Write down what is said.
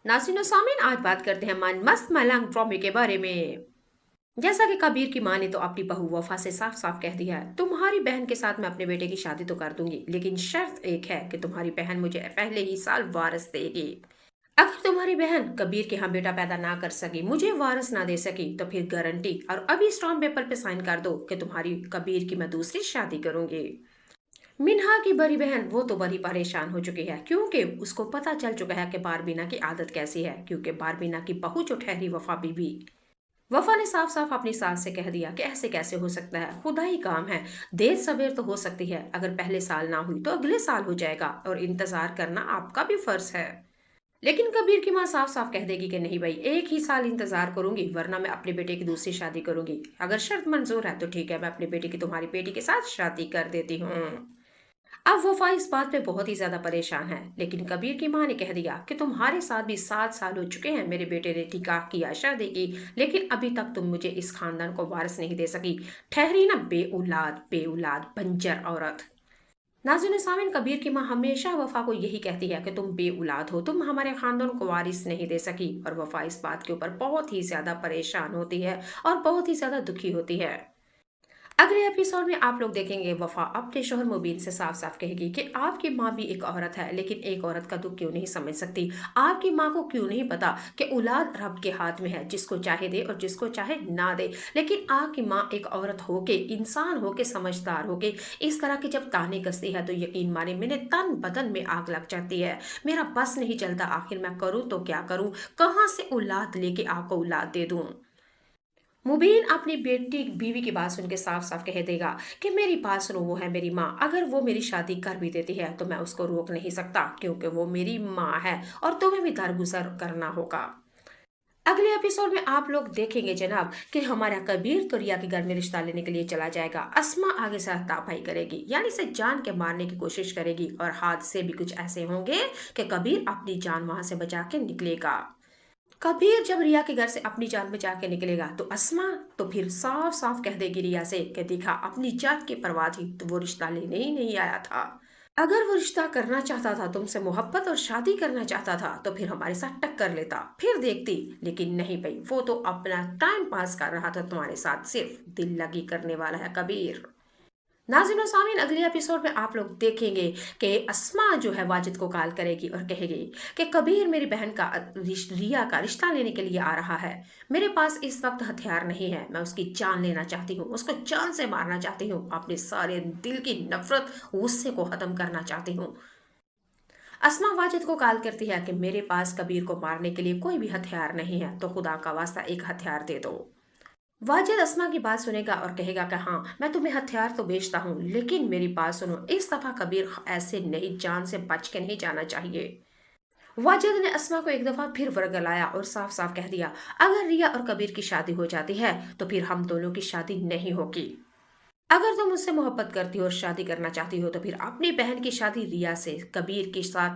नाज़रीन और सामीन, आज बात करते हैं मन मस्त मलंग ड्रामे के बारे में। जैसा कि कबीर की माँ ने तो अपनी बहू वफा से साफ साफ कह दिया है, तुम्हारी बहन के साथ मैं अपने बेटे की शादी तो कर दूंगी, लेकिन शर्त एक है कि तुम्हारी बहन मुझे पहले ही साल वारस देगी। अगर तुम्हारी बहन कबीर के यहाँ बेटा पैदा ना कर सकी, मुझे वारस ना दे सकी, तो फिर गारंटी और अभी स्ट्रॉन्ग पेपर पे साइन कर दो कि तुम्हारी कबीर की मैं दूसरी शादी करूंगी। मिन्हा की बड़ी बहन वो तो बड़ी परेशान हो चुकी है, क्योंकि उसको पता चल चुका है कि बारबीना की आदत कैसी है। क्योंकि बारबीना की बहू जो ठहरी वफा बीबी, वफा ने साफ साफ अपनी सास से कह दिया कि ऐसे कैसे हो सकता है, खुदा ही काम है। देर सवेर तो हो सकती है, अगर पहले साल ना हुई तो अगले साल हो जाएगा, और इंतजार करना आपका भी फर्ज है। लेकिन कबीर की माँ साफ साफ कह देगी कि नहीं भाई, एक ही साल इंतजार करूंगी, वरना मैं अपने बेटे की दूसरी शादी करूंगी। अगर शर्त मंजूर है तो ठीक है, मैं अपने बेटे की तुम्हारी बेटी के साथ शादी कर देती हूँ। अब वफा इस बात पे बहुत ही ज्यादा परेशान है, लेकिन कबीर की माँ ने कह दिया कि तुम्हारे साथ भी 7 साल हो चुके हैं, मेरे बेटे ने निकाह किया, शादी की, लेकिन अभी तक तुम मुझे इस खानदान को वारिस नहीं दे सकी। ठहरी ना बेऔलाद बंजर औरत। नाज़रीन सामीन, कबीर की माँ हमेशा वफा को यही कहती है कि तुम बेऔलाद हो, तुम हमारे खानदान को वारिस नहीं दे सकी, और वफा इस बात के ऊपर बहुत ही ज्यादा परेशान होती है और बहुत ही ज्यादा दुखी होती है। अगले एपिसोड में आप लोग देखेंगे वफा अपने शोहर मुबीन से साफ साफ कहेगी कि आपकी माँ भी एक औरत है, लेकिन एक औरत का दुख क्यों नहीं समझ सकती। आपकी माँ को क्यों नहीं पता कि औलाद रब के हाथ में है, जिसको चाहे दे और जिसको चाहे ना दे। लेकिन आपकी माँ एक औरत होके, इंसान होके, समझदार होके इस तरह की जब ताने कसती है तो यकीन माने मेरे तन बदन में आग लग जाती है। मेरा बस नहीं चलता, आखिर मैं करूँ तो क्या करूँ, कहाँ से औलाद लेके आपको औलाद दे दूँ। मुबीन अपनी बेटी बीवी की बात सुन के साफ साफ कह देगा कि मेरी बात सुनो, वो है मेरी माँ, अगर वो मेरी शादी कर भी देती है तो मैं उसको रोक नहीं सकता, क्योंकि वो मेरी माँ है और तुम्हें भी दरगुजर करना होगा। अगले एपिसोड में आप लोग देखेंगे जनाब कि हमारा कबीर तो रिया के घर में रिश्ता लेने के लिए चला जाएगा। अस्मा आगे से तापाई करेगी, यानी से जान के मारने की कोशिश करेगी, और हादसे भी कुछ ऐसे होंगे कि कबीर अपनी जान वहां से बचा के निकलेगा। कबीर जब रिया के घर से अपनी जान बचा के निकलेगा तो अस्मा तो फिर साफ साफ कह देगी रिया से कि देखा, अपनी जान की परवाह थी तो वो रिश्ता लेने ही नहीं आया था। अगर वो रिश्ता करना चाहता था, तुमसे मोहब्बत और शादी करना चाहता था, तो फिर हमारे साथ टक्कर लेता, फिर देखती। लेकिन नहीं भाई, वो तो अपना टाइम पास कर रहा था तुम्हारे साथ, सिर्फ दिल लगी करने वाला है कबीर। नाज़रीन और सामीन, अगले एपिसोड में आप लोग देखेंगे कि अस्मा जो है वाजिद को कॉल करेगी और कहेगी कि कबीर मेरी बहन का रिया का रिश्ता लेने के लिए आ रहा है। मेरे पास इस वक्त हथियार नहीं है, मैं उसकी जान लेना चाहती हूँ, उसको जान से मारना चाहती हूँ, अपने सारे दिल की नफरत, गुस्से को खत्म करना चाहती हूँ। अस्मा वाजिद को कॉल करती है कि मेरे पास कबीर को मारने के लिए कोई भी हथियार नहीं है, तो खुदा का वास्ता एक हथियार दे दो। वाजिद अस्मा की बात सुनेगा और कहेगा कि हाँ, मैं तुम्हें हथियार तो बेचता हूँ, लेकिन मेरी बात सुनो, इस दफा कबीर ऐसे नहीं, जान से बच के नहीं जाना चाहिए। वाजिद ने अस्मा को एक दफा फिर वर्गलाया और साफ साफ कह दिया, अगर रिया और कबीर की शादी हो जाती है तो फिर हम दोनों की शादी नहीं होगी। अगर तुम मुझसे मोहब्बत करती हो और शादी करना चाहती हो तो फिर अपनी बहन की शादी रिया से, कबीर के साथ